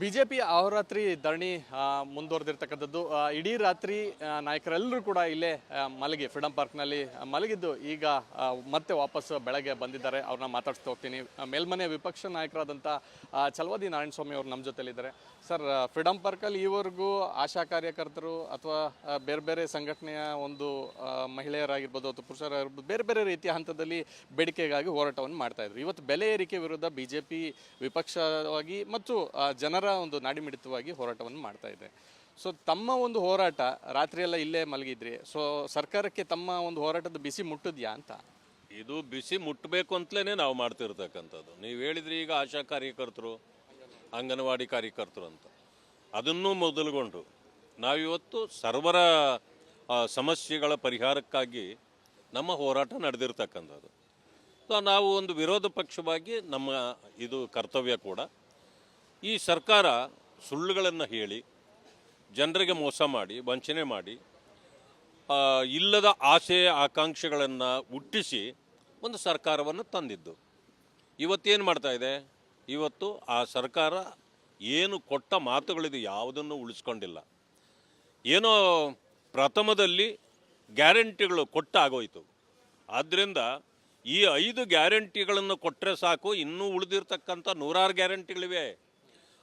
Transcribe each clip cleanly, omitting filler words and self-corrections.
BJP ಅಹೋರಾತ್ರಿ ಧರಣಿ ಮುಂದುವರೆದಿರ್ತಕ್ಕಂಥದ್ದು. ಇಡೀ ರಾತ್ರಿ ನಾಯಕರೆಲ್ಲರೂ ಕೂಡ ಇಲ್ಲೇ ಮಲಗಿ ಫ್ರೀಡಂ ಪಾರ್ಕ್ನಲ್ಲಿ ಮಲಗಿದ್ದು ಈಗ ಮತ್ತೆ ವಾಪಸ್ ಬೆಳಗ್ಗೆ ಬಂದಿದ್ದಾರೆ. ಅವ್ರನ್ನ ಮಾತಾಡ್ಸ್ತಾ ಹೋಗ್ತೀನಿ. ಮೇಲ್ಮನೆ ವಿಪಕ್ಷ ನಾಯಕರಾದಂಥ ಚಲವಾದಿ ನಾರಾಯಣಸ್ವಾಮಿ ಅವರು ನಮ್ಮ ಜೊತೆಲಿದ್ದಾರೆ. ಸರ್, ಫ್ರೀಡಂ ಪಾರ್ಕಲ್ಲಿ ಈವರೆಗೂ ಆಶಾ ಕಾರ್ಯಕರ್ತರು ಅಥವಾ ಬೇರೆ ಬೇರೆ ಸಂಘಟನೆಯ ಒಂದು ಮಹಿಳೆಯರಾಗಿರ್ಬೋದು ಅಥವಾ ಪುರುಷರಾಗಿರ್ಬೋದು ಬೇರೆ ಬೇರೆ ರೀತಿಯ ಹಂತದಲ್ಲಿ ಬೇಡಿಕೆಗಾಗಿ ಹೋರಾಟವನ್ನು ಮಾಡ್ತಾ ಇದ್ರು. ಇವತ್ತು ಬೆಲೆ ಏರಿಕೆ ವಿರುದ್ಧ ಬಿಜೆಪಿ ವಿಪಕ್ಷವಾಗಿ ಮತ್ತು ಜನರ ಒಂದು ನಾಡಿಮಿಡಿತವಾಗಿ ಹೋರಾಟವನ್ನು ಮಾಡ್ತಾ ಇದೆ. ಸೊ ತಮ್ಮ ಒಂದು ಹೋರಾಟ ರಾತ್ರಿಯೆಲ್ಲ ಇಲ್ಲೇ ಮಲಗಿದ್ರಿ. ಸೊ ಸರ್ಕಾರಕ್ಕೆ ತಮ್ಮ ಒಂದು ಹೋರಾಟದ ಬಿಸಿ ಮುಟ್ಟಿದ್ಯಾ ಅಂತ? ಇದು ಬಿಸಿ ಮುಟ್ಟಬೇಕು ಅಂತಲೇ ನಾವು ಮಾಡ್ತಿರ್ತಕ್ಕಂಥದ್ದು. ನೀವು ಹೇಳಿದ್ರಿ ಈಗ ಆಶಾ ಕಾರ್ಯಕರ್ತರು, ಅಂಗನವಾಡಿ ಕಾರ್ಯಕರ್ತರು ಅಂತ, ಅದನ್ನು ಮೊದಲುಗೊಂಡು ನಾವಿವತ್ತು ಸರ್ವರ ಸಮಸ್ಯೆಗಳ ಪರಿಹಾರಕ್ಕಾಗಿ ನಮ್ಮ ಹೋರಾಟ ನಡೆದಿರ್ತಕ್ಕಂಥದ್ದು. ಸೊ ನಾವು ಒಂದು ವಿರೋಧ ಪಕ್ಷವಾಗಿ ನಮ್ಮ ಇದು ಕರ್ತವ್ಯ ಕೂಡ. ಈ ಸರ್ಕಾರ ಸುಳ್ಳುಗಳನ್ನು ಹೇಳಿ ಜನರಿಗೆ ಮೋಸ ಮಾಡಿ ವಂಚನೆ ಮಾಡಿ ಇಲ್ಲದ ಆಸೆ ಆಕಾಂಕ್ಷೆಗಳನ್ನು ಹುಟ್ಟಿಸಿ ಒಂದು ಸರ್ಕಾರವನ್ನು ತಂದಿದ್ದು. ಇವತ್ತೇನು ಮಾಡ್ತಾ ಇದೆ? ಇವತ್ತು ಆ ಸರ್ಕಾರ ಏನು ಕೊಟ್ಟ ಮಾತುಗಳಿದೆ ಯಾವುದನ್ನು ಉಳಿಸ್ಕೊಂಡಿಲ್ಲ. ಏನೋ ಪ್ರಥಮದಲ್ಲಿ ಗ್ಯಾರಂಟಿಗಳು ಕೊಟ್ಟಾಗೋಯ್ತು. ಆದ್ದರಿಂದ ಈ 5 ಗ್ಯಾರಂಟಿಗಳನ್ನು ಕೊಟ್ಟರೆ ಸಾಕು, ಇನ್ನೂ ಉಳಿದಿರ್ತಕ್ಕಂಥ 106 ಗ್ಯಾರಂಟಿಗಳಿವೆ.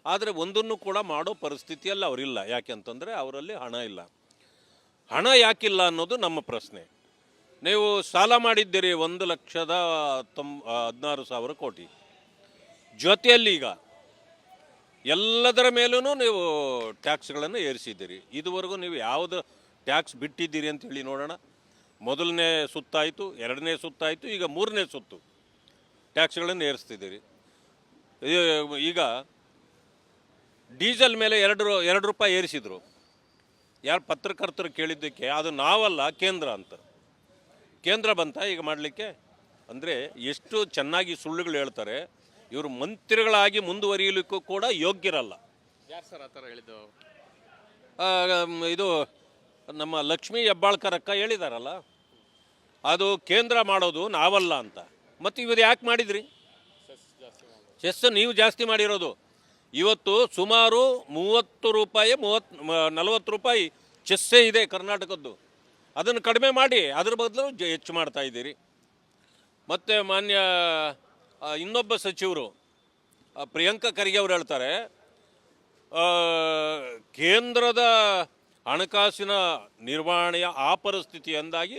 ಆದರೆ ಒಂದನ್ನು ಕೂಡ ಮಾಡೋ ಪರಿಸ್ಥಿತಿಯಲ್ಲಿ ಅವರಿಲ್ಲ. ಯಾಕೆಂತಂದರೆ ಅವರಲ್ಲಿ ಹಣ ಇಲ್ಲ. ಹಣ ಯಾಕಿಲ್ಲ ಅನ್ನೋದು ನಮ್ಮ ಪ್ರಶ್ನೆ. ನೀವು ಸಾಲ ಮಾಡಿದ್ದೀರಿ 1,16,000 ಕೋಟಿ. ಜೊತೆಯಲ್ಲಿ ಈಗ ಎಲ್ಲದರ ಮೇಲೂ ನೀವು ಟ್ಯಾಕ್ಸ್ಗಳನ್ನು ಏರಿಸಿದ್ದೀರಿ. ಇದುವರೆಗೂ ನೀವು ಯಾವುದು ಟ್ಯಾಕ್ಸ್ ಬಿಟ್ಟಿದ್ದೀರಿ ಅಂತ ಹೇಳಿ ನೋಡೋಣ. ಮೊದಲನೇ ಸುತ್ತಾಯಿತು, 2ನೇ ಸುತ್ತಾಯಿತು, ಈಗ 3ನೇ ಸುತ್ತು ಟ್ಯಾಕ್ಸ್ಗಳನ್ನು ಏರಿಸ್ತಿದ್ದೀರಿ. ಈಗ ಡೀಸೆಲ್ ಮೇಲೆ 2 ರೂಪಾಯಿ ಏರಿಸಿದರು. ಯಾರು ಪತ್ರಕರ್ತರು ಕೇಳಿದ್ದಕ್ಕೆ ಅದು ನಾವಲ್ಲ ಕೇಂದ್ರ ಅಂತ. ಕೇಂದ್ರ ಬಂತ ಈಗ ಮಾಡಲಿಕ್ಕೆ? ಅಂದರೆ ಎಷ್ಟು ಚೆನ್ನಾಗಿ ಸುಳ್ಳುಗಳು ಹೇಳ್ತಾರೆ. ಇವರು ಮಂತ್ರಿಗಳಾಗಿ ಮುಂದುವರಿಯಲಿಕ್ಕೂ ಕೂಡ ಯೋಗ್ಯರಲ್ಲ. ಯಾರು ಸರ್ ಆ ಥರ ಹೇಳಿದ್ದು? ಇದು ನಮ್ಮ ಲಕ್ಷ್ಮೀ ಹೆಬ್ಬಾಳ್ಕರ್ ಅಕ್ಕ ಹೇಳಿದಾರಲ್ಲ, ಅದು ಕೇಂದ್ರ ಮಾಡೋದು ನಾವಲ್ಲ ಅಂತ. ಮತ್ತು ಇವರು ಯಾಕೆ ಮಾಡಿದ್ರಿ? ಚೆಸ್ ನೀವು ಜಾಸ್ತಿ ಮಾಡಿರೋದು. ಇವತ್ತು ಸುಮಾರು 30 ರೂಪಾಯಿ 40 ರೂಪಾಯಿ ಚೆಸ್ಸೇ ಇದೆ ಕರ್ನಾಟಕದ್ದು. ಅದನ್ನು ಕಡಿಮೆ ಮಾಡಿ ಅದ್ರ ಬದಲು ಹೆಚ್ಚು ಮಾಡ್ತಾ ಇದ್ದೀರಿ. ಮತ್ತು ಮಾನ್ಯ ಇನ್ನೊಬ್ಬ ಸಚಿವರು ಪ್ರಿಯಾಂಕಾ ಖರ್ಗೆ ಅವರು ಹೇಳ್ತಾರೆ, ಕೇಂದ್ರದ ಹಣಕಾಸಿನ ನಿರ್ವಹಣೆಯ ಆ ಪರಿಸ್ಥಿತಿಯಿಂದಾಗಿ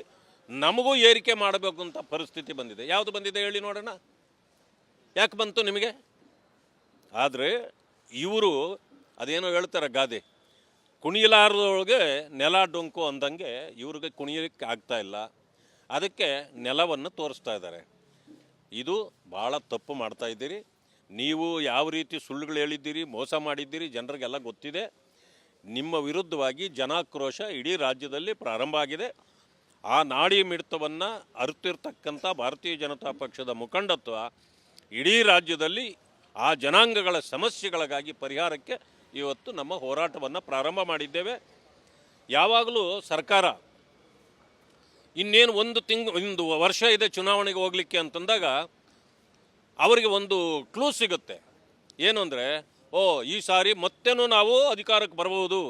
ನಮಗೂ ಏರಿಕೆ ಮಾಡಬೇಕು ಅಂತ ಪರಿಸ್ಥಿತಿ ಬಂದಿದೆ. ಯಾವುದು ಬಂದಿದೆ ಹೇಳಿ ನೋಡೋಣ, ಯಾಕೆ ಬಂತು ನಿಮಗೆ? ಆದರೆ ಇವರು ಅದೇನೋ ಹೇಳ್ತಾರೆ ಗಾದೆ, ಕುಣಿಯಲಾರದೊಳಗೆ ನೆಲ ಡೊಂಕು ಅಂದಂಗೆ ಇವ್ರಿಗೆ ಕುಣಿಯಲಿಕ್ಕೆ ಆಗ್ತಾ ಇಲ್ಲ. ಅದಕ್ಕೆ ನೆಲವನ್ನು ತೋರಿಸ್ತಾ ಇದ್ದಾರೆ. ಇದು ಭಾಳ ತಪ್ಪು ಮಾಡ್ತಾ ಇದ್ದೀರಿ. ನೀವು ಯಾವ ರೀತಿ ಸುಳ್ಳುಗಳು ಹೇಳಿದ್ದೀರಿ, ಮೋಸ ಮಾಡಿದ್ದೀರಿ, ಜನರಿಗೆಲ್ಲ ಗೊತ್ತಿದೆ. ನಿಮ್ಮ ವಿರುದ್ಧವಾಗಿ ಜನಾಕ್ರೋಶ ಇಡೀ ರಾಜ್ಯದಲ್ಲಿ ಪ್ರಾರಂಭ ಆಗಿದೆ. ಆ ನಾಡಿ ಮಿಡಿತವನ್ನು ಅರಿತಿರ್ತಕ್ಕಂಥ ಭಾರತೀಯ ಜನತಾ ಪಕ್ಷದ ಮುಖಂಡತ್ವ ಇಡೀ ರಾಜ್ಯದಲ್ಲಿ ಆ ಜನಾಂಗಗಳ ಸಮಸ್ಯೆಗಳಿಗಾಗಿ ಪರಿಹಾರಕ್ಕೆ ಇವತ್ತು ನಮ್ಮ ಹೋರಾಟವನ್ನು ಪ್ರಾರಂಭ ಮಾಡಿದ್ದೇವೆ. ಯಾವಾಗಲೂ ಸರ್ಕಾರ ಇನ್ನೇನು ಒಂದು ವರ್ಷ ಇದೆ ಚುನಾವಣೆಗೆ ಹೋಗಲಿಕ್ಕೆ ಅಂತಂದಾಗ ಅವರಿಗೆ ಒಂದು ಕ್ಲೂ ಸಿಗುತ್ತೆ. ಏನು ಅಂದರೆ, ಈ ಸಾರಿ ಮತ್ತೇನೂ ನಾವು ಅಧಿಕಾರಕ್ಕೆ ಬರ್ಬೋದು,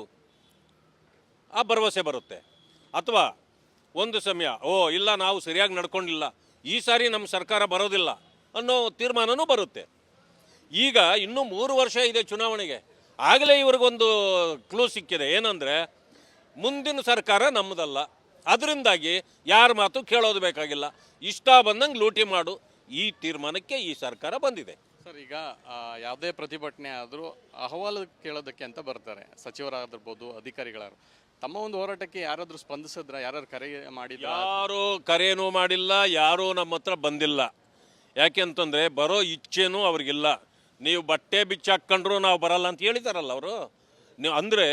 ಆ ಭರವಸೆ ಬರುತ್ತೆ. ಅಥವಾ ಒಂದು ಸಮಯ ಇಲ್ಲ ನಾವು ಸರಿಯಾಗಿ ನಡ್ಕೊಂಡಿಲ್ಲ, ಈ ಸಾರಿ ನಮ್ಮ ಸರ್ಕಾರ ಬರೋದಿಲ್ಲ ಅನ್ನೋ ತೀರ್ಮಾನವೂ ಬರುತ್ತೆ. ಈಗ ಇನ್ನೂ 3 ವರ್ಷ ಇದೆ ಚುನಾವಣೆಗೆ. ಆಗಲೇ ಇವ್ರಿಗೊಂದು ಕ್ಲೂ ಸಿಕ್ಕಿದೆ. ಏನಂದರೆ, ಮುಂದಿನ ಸರ್ಕಾರ ನಮ್ಮದಲ್ಲ, ಅದರಿಂದಾಗಿ ಯಾರ ಮಾತು ಕೇಳೋದು ಬೇಕಾಗಿಲ್ಲ, ಇಷ್ಟ ಬಂದಂಗೆ ಲೂಟಿ ಮಾಡು, ಈ ತೀರ್ಮಾನಕ್ಕೆ ಈ ಸರ್ಕಾರ ಬಂದಿದೆ. ಸರ್, ಈಗ ಯಾವುದೇ ಪ್ರತಿಭಟನೆ ಆದರೂ ಅಹವಾಲು ಕೇಳೋದಕ್ಕೆ ಅಂತ ಬರ್ತಾರೆ ಸಚಿವರಾಗಿರ್ಬೋದು, ಅಧಿಕಾರಿಗಳಾದ್ರು. ತಮ್ಮ ಒಂದು ಹೋರಾಟಕ್ಕೆ ಯಾರಾದರೂ ಸ್ಪಂದಿಸಿದ್ರ? ಯಾರು ಕರೆ ಮಾಡಿಲ್ಲ? ಯಾರೂ ಕರೆನೂ ಮಾಡಿಲ್ಲ, ಯಾರೂ ನಮ್ಮ ಹತ್ರ ಬಂದಿಲ್ಲ. ಯಾಕೆಂತಂದರೆ ಬರೋ ಇಚ್ಛೆನೂ ಅವ್ರಿಗಿಲ್ಲ. ನೀವು ಬಟ್ಟೆ ಬಿಚ್ಚಾಕೊಂಡ್ರು ನಾವು ಬರಲ್ಲ ಅಂತ ಹೇಳಿದಾರಲ್ಲ ಅವರು. ನೀವು ಅಂದರೆ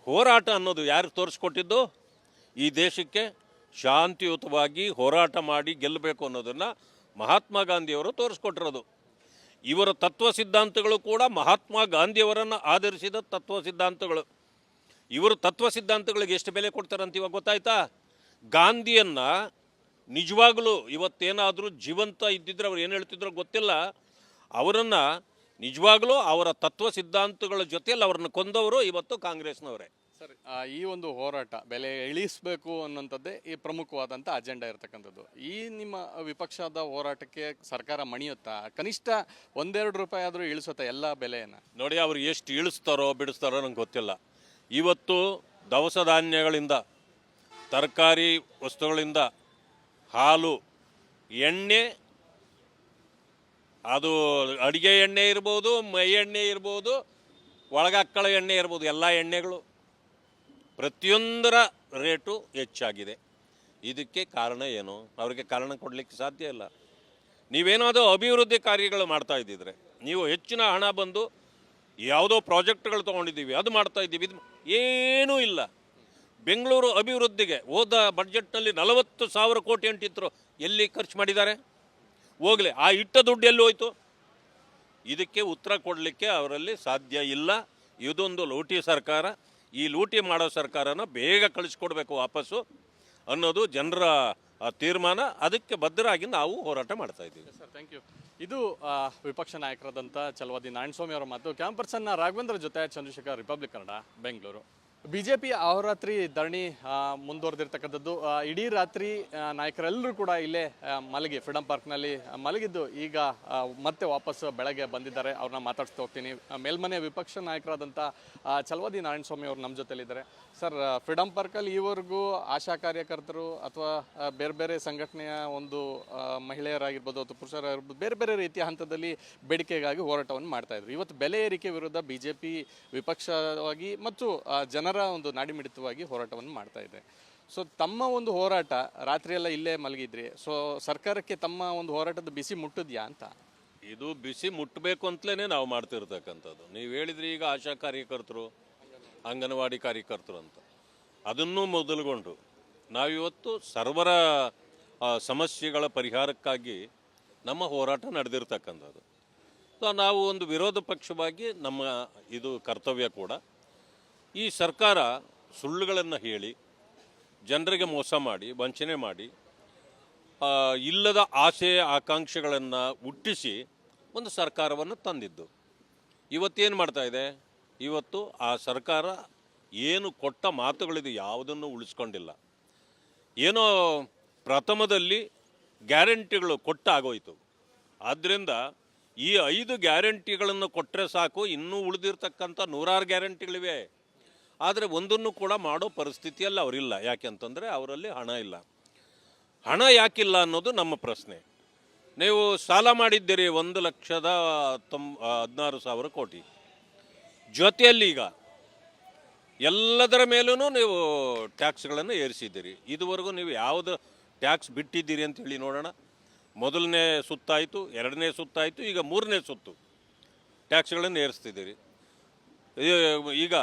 ಹೋರಾಟ ಅನ್ನೋದು ಯಾರು ತೋರಿಸ್ಕೊಟ್ಟಿದ್ದು? ಈ ದೇಶಕ್ಕೆ ಶಾಂತಿಯುತವಾಗಿ ಹೋರಾಟ ಮಾಡಿ ಗೆಲ್ಲಬೇಕು ಅನ್ನೋದನ್ನು ಮಹಾತ್ಮ ಗಾಂಧಿಯವರು ತೋರಿಸ್ಕೊಟ್ಟಿರೋದು. ಇವರ ತತ್ವ ಸಿದ್ಧಾಂತಗಳು ಕೂಡ ಮಹಾತ್ಮ ಗಾಂಧಿಯವರನ್ನು ಆಧರಿಸಿದ ತತ್ವ ಸಿದ್ಧಾಂತಗಳು. ಇವರು ತತ್ವ ಸಿದ್ಧಾಂತಗಳಿಗೆ ಎಷ್ಟು ಬೆಲೆ ಕೊಡ್ತಾರಂತ ಇವಾಗ ಗೊತ್ತಾಯ್ತಾ? ಗಾಂಧಿಯನ್ನು ನಿಜವಾಗಲೂ ಇವತ್ತೇನಾದರೂ ಜೀವಂತ ಇದ್ದಿದ್ರೆ ಅವ್ರು ಏನು ಹೇಳ್ತಿದ್ರು ಗೊತ್ತಿಲ್ಲ. ಅವರನ್ನು ನಿಜವಾಗ್ಲೂ ಅವರ ತತ್ವ ಸಿದ್ಧಾಂತಗಳ ಜೊತೆಯಲ್ಲಿ ಅವ್ರನ್ನ ಕೊಂದವರು ಇವತ್ತು ಕಾಂಗ್ರೆಸ್ನವರೇ. ಸರಿ, ಈ ಒಂದು ಹೋರಾಟ ಬೆಲೆ ಇಳಿಸಬೇಕು ಅನ್ನೋಂಥದ್ದೇ ಈ ಪ್ರಮುಖವಾದಂಥ ಅಜೆಂಡಾ ಇರತಕ್ಕಂಥದ್ದು. ಈ ನಿಮ್ಮ ವಿಪಕ್ಷದ ಹೋರಾಟಕ್ಕೆ ಸರ್ಕಾರ ಮಣಿಯುತ್ತಾ? ಕನಿಷ್ಠ ₹1-2 ಆದರೂ ಇಳಿಸುತ್ತಾ ಎಲ್ಲ ಬೆಲೆಯನ್ನು? ನೋಡಿ, ಅವ್ರು ಎಷ್ಟು ಇಳಿಸ್ತಾರೋ ಬಿಡಿಸ್ತಾರೋ ನಂಗೆ ಗೊತ್ತಿಲ್ಲ. ಇವತ್ತು ದವಸ ಧಾನ್ಯಗಳಿಂದ, ತರಕಾರಿ ವಸ್ತುಗಳಿಂದ, ಹಾಲು, ಎಣ್ಣೆ, ಅದು ಅಡುಗೆ ಎಣ್ಣೆ ಇರ್ಬೋದು, ಮೈ ಎಣ್ಣೆ ಇರ್ಬೋದು, ಒಳಗಾಕ್ಕಳ ಎಣ್ಣೆ ಇರ್ಬೋದು, ಎಲ್ಲ ಎಣ್ಣೆಗಳು ಪ್ರತಿಯೊಂದರ ರೇಟು ಹೆಚ್ಚಾಗಿದೆ. ಇದಕ್ಕೆ ಕಾರಣ ಏನು? ಅವರಿಗೆ ಕಾರಣ ಕೊಡಲಿಕ್ಕೆ ಸಾಧ್ಯ ಇಲ್ಲ. ನೀವೇನಾದರೂ ಅಭಿವೃದ್ಧಿ ಕಾರ್ಯಗಳು ಮಾಡ್ತಾ ಇದ್ದಿದ್ರೆ, ನೀವು ಹೆಚ್ಚಿನ ಹಣ ಬಂದು ಯಾವುದೋ ಪ್ರಾಜೆಕ್ಟ್ಗಳು ತೊಗೊಂಡಿದ್ದೀವಿ ಅದು ಮಾಡ್ತಾ ಇದ್ದೀವಿ, ಇದು ಏನೂ ಇಲ್ಲ. ಬೆಂಗಳೂರು ಅಭಿವೃದ್ಧಿಗೆ ಹೋದ ಬಡ್ಜೆಟ್ನಲ್ಲಿ 40,000 ಕೋಟಿ ಅಂಟಿದ್ರು, ಎಲ್ಲಿ ಖರ್ಚು ಮಾಡಿದ್ದಾರೆ? ಹೋಗಲಿ, ಆ ಇಟ್ಟ ದುಡ್ಡು ಎಲ್ಲಿ ಹೋಯ್ತು? ಇದಕ್ಕೆ ಉತ್ತರ ಕೊಡಲಿಕ್ಕೆ ಅವರಲ್ಲಿ ಸಾಧ್ಯ ಇಲ್ಲ. ಇದೊಂದು ಲೂಟಿ ಸರ್ಕಾರ. ಈ ಲೂಟಿ ಮಾಡೋ ಸರ್ಕಾರನ ಬೇಗ ಕಳಿಸ್ಕೊಡ್ಬೇಕು ವಾಪಸ್ಸು ಅನ್ನೋದು ಜನರ ತೀರ್ಮಾನ. ಅದಕ್ಕೆ ಬದ್ಧರಾಗಿ ನಾವು ಹೋರಾಟ ಮಾಡ್ತಾ ಇದ್ದೀವಿ. Sir, thank you. ಇದು ವಿಪಕ್ಷ ನಾಯಕರಾದಂಥ ಛಲವಾದಿ ನಾರಾಯಣಸ್ವಾಮಿ ಅವರ ಮಾತು. ಕ್ಯಾಂಪರ್ಸನ್ನ ರಾಘವೇಂದ್ರ ಜೊತೆ ಚಂದ್ರಶೇಖರ್, ರಿಪಬ್ಲಿಕ್ ಕನ್ನಡ, ಬೆಂಗಳೂರು. ಬಿಜೆಪಿ ಅಹೋರಾತ್ರಿ ಧರಣಿ ಮುಂದುವರೆದಿರ್ತಕ್ಕಂಥದ್ದು. ಇಡೀ ರಾತ್ರಿ ನಾಯಕರೆಲ್ಲರೂ ಕೂಡ ಇಲ್ಲೇ ಮಲಗಿ ಫ್ರೀಡಂ ಪಾರ್ಕ್ನಲ್ಲಿ ಮಲಗಿದ್ದು ಈಗ ಮತ್ತೆ ವಾಪಸ್ ಬೆಳಗ್ಗೆ ಬಂದಿದ್ದಾರೆ. ಅವ್ರನ್ನ ಮಾತಾಡ್ಸ್ತಾ ಹೋಗ್ತೀನಿ. ಮೇಲ್ಮನೆ ವಿಪಕ್ಷ ನಾಯಕರಾದಂಥ ಛಲವಾದಿ ನಾರಾಯಣಸ್ವಾಮಿ ಅವರು ನಮ್ಮ ಜೊತೆಲಿದ್ದಾರೆ. ಸರ್, ಫ್ರೀಡಂ ಪಾರ್ಕಲ್ಲಿ ಈವರೆಗೂ ಆಶಾ ಕಾರ್ಯಕರ್ತರು ಅಥವಾ ಬೇರೆ ಬೇರೆ ಸಂಘಟನೆಯ ಒಂದು ಮಹಿಳೆಯರಾಗಿರ್ಬೋದು ಅಥವಾ ಪುರುಷರಾಗಿರ್ಬೋದು ಬೇರೆ ಬೇರೆ ರೀತಿಯ ಹಂತದಲ್ಲಿ ಬೇಡಿಕೆಗಾಗಿ ಹೋರಾಟವನ್ನು ಮಾಡ್ತಾ ಇದ್ರು. ಇವತ್ತು ಬೆಲೆ ಏರಿಕೆ ವಿರುದ್ಧ ಬಿಜೆಪಿ ವಿಪಕ್ಷವಾಗಿ ಮತ್ತು ಜನರ ಒಂದು ನಾಡಿಮಿಡಿತವಾಗಿ ಹೋರಾಟವನ್ನು ಮಾಡ್ತಾ ಇದೆ. ಸೊ ತಮ್ಮ ಒಂದು ಹೋರಾಟ ರಾತ್ರಿಯೆಲ್ಲ ಇಲ್ಲೇ ಮಲಗಿದ್ರಿ. ಸೊ ಸರ್ಕಾರಕ್ಕೆ ತಮ್ಮ ಒಂದು ಹೋರಾಟದ ಬಿಸಿ ಮುಟ್ಟಿದ್ಯಾ ಅಂತ? ಇದು ಬಿಸಿ ಮುಟ್ಟಬೇಕು ಅಂತಲೇ ನಾವು ಮಾಡ್ತಿರ್ತಕ್ಕಂಥದ್ದು. ನೀವು ಹೇಳಿದ್ರಿ ಈಗ ಆಶಾ ಕಾರ್ಯಕರ್ತರು, ಅಂಗನವಾಡಿ ಕಾರ್ಯಕರ್ತರು ಅಂತ, ಅದನ್ನೂ ಮೊದಲುಗೊಂಡು ನಾವಿವತ್ತು ಸರ್ವರ ಸಮಸ್ಯೆಗಳ ಪರಿಹಾರಕ್ಕಾಗಿ ನಮ್ಮ ಹೋರಾಟ ನಡೆದಿರ್ತಕ್ಕಂಥದ್ದು. ಸೊ ನಾವು ಒಂದು ವಿರೋಧ ಪಕ್ಷವಾಗಿ ನಮ್ಮ ಇದು ಕರ್ತವ್ಯ ಕೂಡ. ಈ ಸರ್ಕಾರ ಸುಳ್ಳುಗಳನ್ನು ಹೇಳಿ ಜನರಿಗೆ ಮೋಸ ಮಾಡಿ, ವಂಚನೆ ಮಾಡಿ, ಇಲ್ಲದ ಆಸೆ ಆಕಾಂಕ್ಷೆಗಳನ್ನು ಹುಟ್ಟಿಸಿ ಒಂದು ಸರ್ಕಾರವನ್ನು ತಂದಿದ್ದು. ಇವತ್ತೇನು ಮಾಡ್ತಾ ಇದೆ? ಇವತ್ತು ಆ ಸರ್ಕಾರ ಏನು ಕೊಟ್ಟ ಮಾತುಗಳಿದೆ ಯಾವುದನ್ನು ಉಳಿಸ್ಕೊಂಡಿಲ್ಲ. ಏನೋ ಪ್ರಥಮದಲ್ಲಿ ಗ್ಯಾರಂಟಿಗಳು ಕೊಟ್ಟಾಗೋಯ್ತು. ಆದ್ದರಿಂದ ಈ 5 ಗ್ಯಾರಂಟಿಗಳನ್ನು ಕೊಟ್ಟರೆ ಸಾಕು, ಇನ್ನೂ ಉಳಿದಿರ್ತಕ್ಕಂಥ 100 ಗ್ಯಾರಂಟಿಗಳಿವೆ. ಆದರೆ ಒಂದನ್ನು ಕೂಡ ಮಾಡೋ ಪರಿಸ್ಥಿತಿಯಲ್ಲಿ ಅವರಿಲ್ಲ. ಯಾಕೆಂತಂದರೆ ಅವರಲ್ಲಿ ಹಣ ಇಲ್ಲ. ಹಣ ಯಾಕಿಲ್ಲ ಅನ್ನೋದು ನಮ್ಮ ಪ್ರಶ್ನೆ. ನೀವು ಸಾಲ ಮಾಡಿದ್ದೀರಿ 1,16,000 ಕೋಟಿ. ಜೊತೆಯಲ್ಲಿ ಈಗ ಎಲ್ಲದರ ಮೇಲೂ ನೀವು ಟ್ಯಾಕ್ಸ್ಗಳನ್ನು ಏರಿಸಿದ್ದೀರಿ. ಇದುವರೆಗೂ ನೀವು ಯಾವುದು ಟ್ಯಾಕ್ಸ್ ಬಿಟ್ಟಿದ್ದೀರಿ ಅಂತ ಹೇಳಿ ನೋಡೋಣ. ಮೊದಲನೇ ಸುತ್ತಾಯಿತು, 2ನೇ ಸುತ್ತಾಯಿತು, ಈಗ 3ನೇ ಸುತ್ತು ಟ್ಯಾಕ್ಸ್ಗಳನ್ನು ಏರಿಸ್ತಿದ್ದೀರಿ. ಈಗ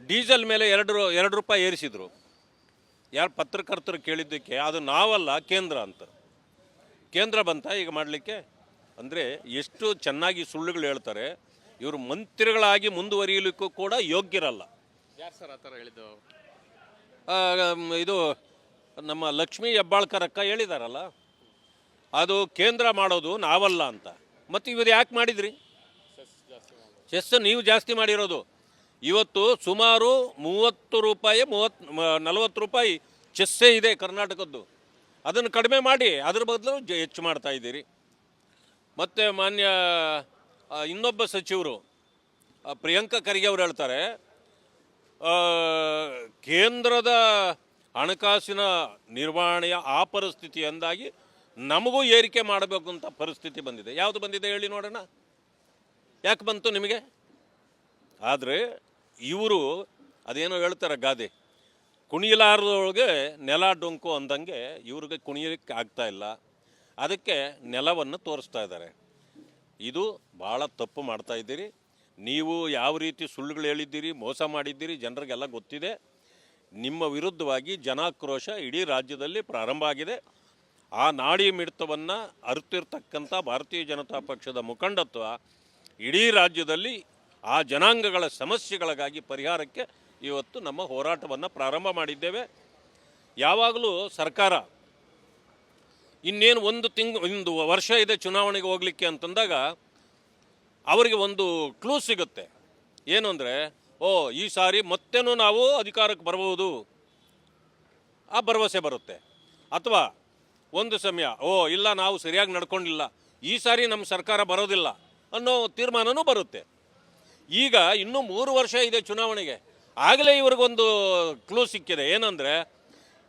ಡೀಸೆಲ್ ಮೇಲೆ 2 ರೂಪಾಯಿ ಏರಿಸಿದರು. ಯಾರು ಪತ್ರಕರ್ತರು ಕೇಳಿದ್ದಕ್ಕೆ ಅದು ನಾವಲ್ಲ ಕೇಂದ್ರ ಅಂತ. ಕೇಂದ್ರ ಬಂತ ಈಗ ಮಾಡಲಿಕ್ಕೆ? ಅಂದರೆ ಎಷ್ಟು ಚೆನ್ನಾಗಿ ಸುಳ್ಳುಗಳು ಹೇಳ್ತಾರೆ. ಇವರು ಮಂತ್ರಿಗಳಾಗಿ ಮುಂದುವರಿಯಲಿಕ್ಕೂ ಕೂಡ ಯೋಗ್ಯರಲ್ಲ. ಯಾರು ಸರ್ ಆ ಥರ ಹೇಳಿದ್ದು? ಇದು ನಮ್ಮ ಲಕ್ಷ್ಮೀ ಹೆಬ್ಬಾಳ್ಕರ್ ಅಕ್ಕ ಹೇಳಿದಾರಲ್ಲ, ಅದು ಕೇಂದ್ರ ಮಾಡೋದು ನಾವಲ್ಲ ಅಂತ. ಮತ್ತು ಇವರು ಯಾಕೆ ಮಾಡಿದ್ರಿ? ಸೆಸ್ ನೀವು ಜಾಸ್ತಿ ಮಾಡಿರೋದು. ಇವತ್ತು ಸುಮಾರು 30 ರೂಪಾಯಿ 40 ರೂಪಾಯಿ ಚೆಸ್ಸೇ ಇದೆ ಕರ್ನಾಟಕದ್ದು. ಅದನ್ನು ಕಡಿಮೆ ಮಾಡಿ ಅದ್ರ ಬದಲು ಹೆಚ್ಚು ಮಾಡ್ತಾ ಇದ್ದೀರಿ. ಮತ್ತು ಮಾನ್ಯ ಇನ್ನೊಬ್ಬ ಸಚಿವರು ಪ್ರಿಯಾಂಕಾ ಖರ್ಗೆ ಅವರು ಹೇಳ್ತಾರೆ, ಕೇಂದ್ರದ ಹಣಕಾಸಿನ ನಿರ್ವಹಣೆಯ ಆ ಪರಿಸ್ಥಿತಿ ಎಂದಾಗಿ ನಮಗೂ ಏರಿಕೆ ಮಾಡಬೇಕು ಅಂತ ಪರಿಸ್ಥಿತಿ ಬಂದಿದೆ. ಯಾವುದು ಬಂದಿದೆ ಹೇಳಿ ನೋಡೋಣ, ಯಾಕೆ ಬಂತು ನಿಮಗೆ? ಆದರೆ ಇವರು ಅದೇನೋ ಹೇಳ್ತಾರೆ ಗಾದೆ, ಕುಣಿಯಲಾರದೊಳಗೆ ನೆಲ ಡೊಂಕು ಅಂದಂಗೆ ಇವ್ರಿಗೆ ಕುಣಿಯಲಿಕ್ಕೆ ಆಗ್ತಾ ಇಲ್ಲ. ಅದಕ್ಕೆ ನೆಲವನ್ನು ತೋರಿಸ್ತಾ ಇದ್ದಾರೆ. ಇದು ಭಾಳ ತಪ್ಪು ಮಾಡ್ತಾ ಇದ್ದೀರಿ. ನೀವು ಯಾವ ರೀತಿ ಸುಳ್ಳುಗಳು ಹೇಳಿದ್ದೀರಿ, ಮೋಸ ಮಾಡಿದ್ದೀರಿ, ಜನರಿಗೆಲ್ಲ ಗೊತ್ತಿದೆ. ನಿಮ್ಮ ವಿರುದ್ಧವಾಗಿ ಜನಾಕ್ರೋಶ ಇಡೀ ರಾಜ್ಯದಲ್ಲಿ ಪ್ರಾರಂಭ ಆಗಿದೆ. ಆ ನಾಡಿ ಮಿಡಿತವನ್ನು ಅರಿತಿರ್ತಕ್ಕಂಥ ಭಾರತೀಯ ಜನತಾ ಪಕ್ಷದ ಮುಖಂಡತ್ವ ಇಡೀ ರಾಜ್ಯದಲ್ಲಿ ಆ ಜನಾಂಗಗಳ ಸಮಸ್ಯೆಗಳಿಗಾಗಿ ಪರಿಹಾರಕ್ಕೆ ಇವತ್ತು ನಮ್ಮ ಹೋರಾಟವನ್ನು ಪ್ರಾರಂಭ ಮಾಡಿದ್ದೇವೆ. ಯಾವಾಗಲೂ ಸರ್ಕಾರ ಇನ್ನೇನು ಒಂದು ವರ್ಷ ಇದೆ ಚುನಾವಣೆಗೆ ಹೋಗಲಿಕ್ಕೆ ಅಂತಂದಾಗ ಅವರಿಗೆ ಒಂದು ಕ್ಲೂ ಸಿಗುತ್ತೆ. ಏನು ಅಂದರೆ, ಓ ಈ ಸಾರಿ ಮತ್ತೇನೂ ನಾವು ಅಧಿಕಾರಕ್ಕೆ ಬರ್ಬೋದು, ಆ ಭರವಸೆ ಬರುತ್ತೆ. ಅಥವಾ ಒಂದು ಸಮಯ, ಓ ಇಲ್ಲ ನಾವು ಸರಿಯಾಗಿ ನಡ್ಕೊಂಡಿಲ್ಲ, ಈ ಸಾರಿ ನಮ್ಮ ಸರ್ಕಾರ ಬರೋದಿಲ್ಲ ಅನ್ನೋ ತೀರ್ಮಾನವೂ ಬರುತ್ತೆ. ಈಗ ಇನ್ನೂ 3 ವರ್ಷ ಇದೆ ಚುನಾವಣೆಗೆ, ಆಗಲೇ ಇವ್ರಿಗೊಂದು ಕ್ಲೂ ಸಿಕ್ಕಿದೆ. ಏನಂದರೆ,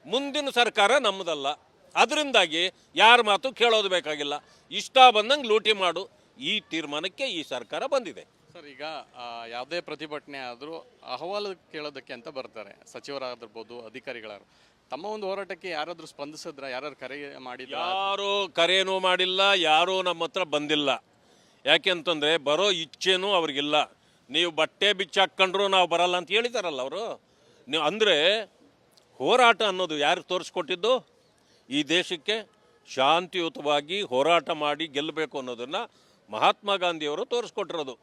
ಮುಂದಿನ ಸರ್ಕಾರ ನಮ್ಮದಲ್ಲ, ಅದರಿಂದಾಗಿ ಯಾರ ಮಾತು ಕೇಳೋದು ಬೇಕಾಗಿಲ್ಲ, ಇಷ್ಟ ಬಂದಂಗೆ ಲೂಟಿ ಮಾಡು, ಈ ತೀರ್ಮಾನಕ್ಕೆ ಈ ಸರ್ಕಾರ ಬಂದಿದೆ. ಸರ್, ಈಗ ಯಾವುದೇ ಪ್ರತಿಭಟನೆ ಆದರೂ ಅಹವಾಲು ಕೇಳೋದಕ್ಕೆ ಅಂತ ಬರ್ತಾರೆ ಸಚಿವರಾಗಿರ್ಬೋದು, ಅಧಿಕಾರಿಗಳಾದ್ರು. ತಮ್ಮ ಒಂದು ಹೋರಾಟಕ್ಕೆ ಯಾರಾದರೂ ಸ್ಪಂದಿಸಿದ್ರ? ಯಾರು ಕರೆ ಮಾಡಿದ್ರ? ಯಾರೂ ಕರೆಯೂ ಮಾಡಿಲ್ಲ, ಯಾರೂ ನಮ್ಮ ಹತ್ರ ಬಂದಿಲ್ಲ. ಯಾಕೆಂತಂದರೆ ಬರೋ ಇಚ್ಛೆನೂ ಅವ್ರಿಗಿಲ್ಲ. ನೀವು ಬಟ್ಟೆ ಬಿಚ್ಚಾಕೊಂಡ್ರು ನಾವು ಬರಲ್ಲ ಅಂತ ಹೇಳಿದಾರಲ್ಲ ಅವರು. ನೀವು ಅಂದರೆ ಹೋರಾಟ ಅನ್ನೋದು ಯಾರು ತೋರಿಸ್ಕೊಟ್ಟಿದ್ದು? ಈ ದೇಶಕ್ಕೆ ಶಾಂತಿಯುತವಾಗಿ ಹೋರಾಟ ಮಾಡಿ ಗೆಲ್ಲಬೇಕು ಅನ್ನೋದನ್ನು ಮಹಾತ್ಮ ಗಾಂಧಿಯವರು ತೋರಿಸ್ಕೊಟ್ಟಿರೋದು.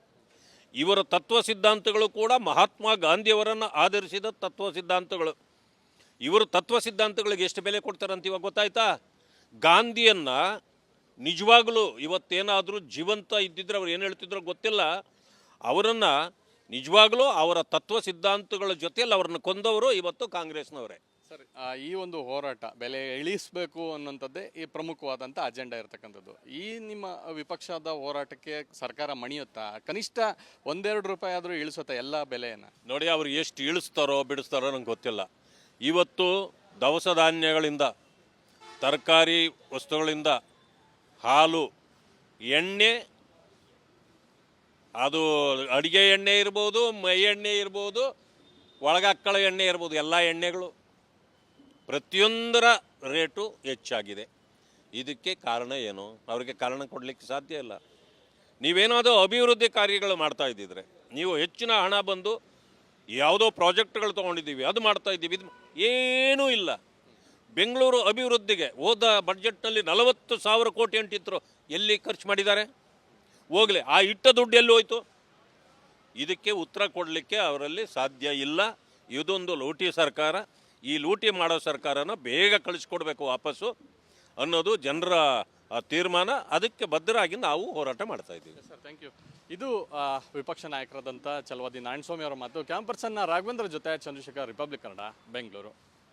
ಇವರ ತತ್ವ ಸಿದ್ಧಾಂತಗಳು ಕೂಡ ಮಹಾತ್ಮ ಗಾಂಧಿಯವರನ್ನು ಆಧರಿಸಿದ ತತ್ವ ಸಿದ್ಧಾಂತಗಳು. ಇವರು ತತ್ವ ಸಿದ್ಧಾಂತಗಳಿಗೆ ಎಷ್ಟು ಬೆಲೆ ಕೊಡ್ತಾರಂತ ಇವಾಗ ಗೊತ್ತಾಯ್ತಾ? ಗಾಂಧಿಯನ್ನು ನಿಜವಾಗಲೂ ಇವತ್ತೇನಾದರೂ ಜೀವಂತ ಇದ್ದಿದ್ರೆ ಅವ್ರು ಏನು ಹೇಳ್ತಿದ್ರೋ ಗೊತ್ತಿಲ್ಲ, ಅವರನ್ನು ನಿಜವಾಗಲೂ ಅವರ ತತ್ವ ಸಿದ್ಧಾಂತಗಳ ಜೊತೆಯಲ್ಲಿ ಅವ್ರನ್ನ ಕೊಂದವರು ಇವತ್ತು ಕಾಂಗ್ರೆಸ್ನವರೇ. ಸರ್, ಈ ಒಂದು ಹೋರಾಟ ಬೆಲೆ ಇಳಿಸಬೇಕು ಅನ್ನೋಂಥದ್ದೇ ಈ ಪ್ರಮುಖವಾದಂಥ ಅಜೆಂಡಾ ಇರತಕ್ಕಂಥದ್ದು. ಈ ನಿಮ್ಮ ವಿಪಕ್ಷದ ಹೋರಾಟಕ್ಕೆ ಸರ್ಕಾರ ಮಣಿಯುತ್ತಾ? ಕನಿಷ್ಠ 1-2 ರೂಪಾಯಿ ಆದರೂ ಇಳಿಸುತ್ತಾ ಎಲ್ಲ ಬೆಲೆಯನ್ನು? ನೋಡಿ, ಅವ್ರು ಎಷ್ಟು ಇಳಿಸ್ತಾರೋ ಬಿಡಿಸ್ತಾರೋ ನಂಗೆ ಗೊತ್ತಿಲ್ಲ. ಇವತ್ತು ದವಸ ಧಾನ್ಯಗಳಿಂದ, ತರಕಾರಿ ವಸ್ತುಗಳಿಂದ, ಹಾಲು, ಎಣ್ಣೆ, ಅದು ಅಡುಗೆ ಎಣ್ಣೆ ಇರ್ಬೋದು, ಮೈ ಎಣ್ಣೆ ಇರ್ಬೋದು, ಒಳಗಾಕ್ಕಳ ಎಣ್ಣೆ ಇರ್ಬೋದು, ಎಲ್ಲ ಎಣ್ಣೆಗಳು ಪ್ರತಿಯೊಂದರ ರೇಟು ಹೆಚ್ಚಾಗಿದೆ. ಇದಕ್ಕೆ ಕಾರಣ ಏನು? ಅವರಿಗೆ ಕಾರಣ ಕೊಡಲಿಕ್ಕೆ ಸಾಧ್ಯ ಇಲ್ಲ. ನೀವೇನಾದರೂ ಅಭಿವೃದ್ಧಿ ಕಾರ್ಯಗಳು ಮಾಡ್ತಾ ಇದ್ದಿದ್ರೆ, ನೀವು ಹೆಚ್ಚಿನ ಹಣ ಬಂದು ಯಾವುದೋ ಪ್ರಾಜೆಕ್ಟ್ಗಳು ತೊಗೊಂಡಿದ್ದೀವಿ, ಅದು ಮಾಡ್ತಾ ಇದ್ದೀವಿ, ಇದು ಏನೂ ಇಲ್ಲ. ಬೆಂಗಳೂರು ಅಭಿವೃದ್ಧಿಗೆ ಹೋದ ಬಡ್ಜೆಟ್ನಲ್ಲಿ 40,000 ಕೋಟಿ ಅಂಟಿದ್ರು, ಎಲ್ಲಿ ಖರ್ಚು ಮಾಡಿದ್ದಾರೆ? ಹೋಗಲಿ, ಆ ಇಟ್ಟ ದುಡ್ಡು ಎಲ್ಲಿ ಹೋಯ್ತು? ಇದಕ್ಕೆ ಉತ್ತರ ಕೊಡಲಿಕ್ಕೆ ಅವರಲ್ಲಿ ಸಾಧ್ಯ ಇಲ್ಲ. ಇದೊಂದು ಲೂಟಿ ಸರ್ಕಾರ. ಈ ಲೂಟಿ ಮಾಡೋ ಸರ್ಕಾರನ ಬೇಗ ಕಳಿಸ್ಕೊಡ್ಬೇಕು ವಾಪಸ್ಸು ಅನ್ನೋದು ಜನರ ತೀರ್ಮಾನ. ಅದಕ್ಕೆ ಬದ್ಧರಾಗಿ ನಾವು ಹೋರಾಟ ಮಾಡ್ತಾ ಇದ್ದೀವಿ. Sir, thank you. ಇದು ವಿಪಕ್ಷ ನಾಯಕರಾದಂಥ ಛಲವಾದಿ ನಾರಾಯಣಸ್ವಾಮಿ ಅವರ ಮಾತು. ಕ್ಯಾಂಪರ್ಸನ್ನ ರಾಘವೇಂದ್ರ ಜೊತೆ ಚಂದ್ರಶೇಖರ್, ರಿಪಬ್ಲಿಕ್ ಕನ್ನಡ, ಬೆಂಗಳೂರು.